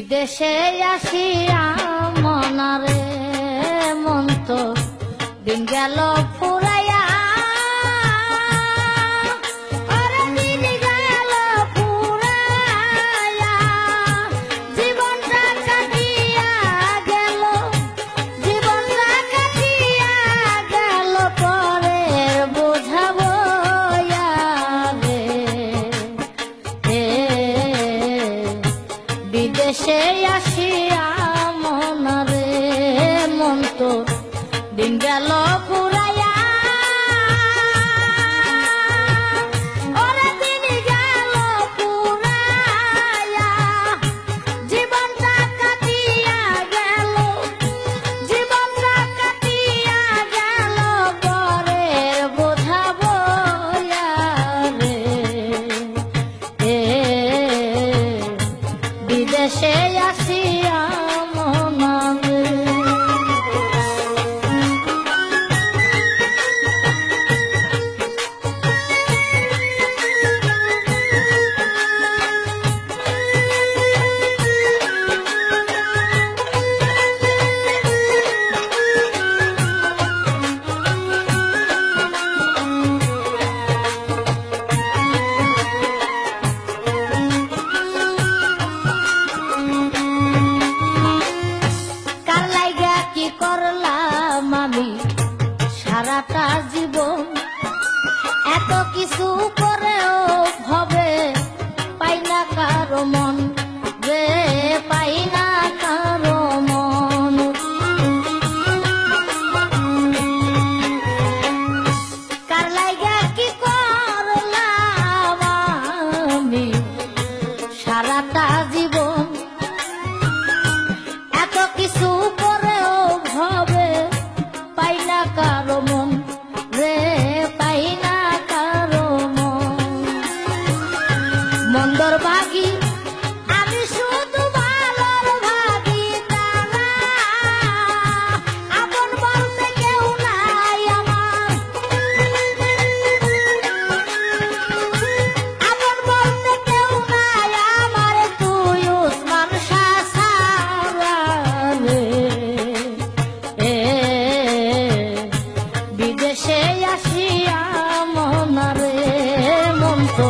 বিদেশে আসিয়া মনারে মন তো দিন গেল ফুরাইয়া বিদেশে আসিয়া মনারে মন তো দিন গেল ফুরাইয়া ওরে দিন গেল ফুরাইয়া জীবনটা কাটিয়া গেল জীবনটা কাটিয়া গেল পরের বোঝা বইয়া রে বিদেশে আসিয়া মনারে করলাম আমি সারাটা জীবন এত কিছু করেও ভবে পাই না কারো মন রে পাই না কারো মন কার লাইগা কি করলাম আমি সারাটা জীবন এত কিছু হবে পাই না কারো মন রে পাই না কারো মন মন্দর ভাগী আমি শুধু ভালোর ভাগী তারা আপন বলতে কেউ নাই আমার আপন বলতে কেউ নাই আমার তুই উসমান শাহ সারা রে বিদেশে আসিয়া মনারে মন তো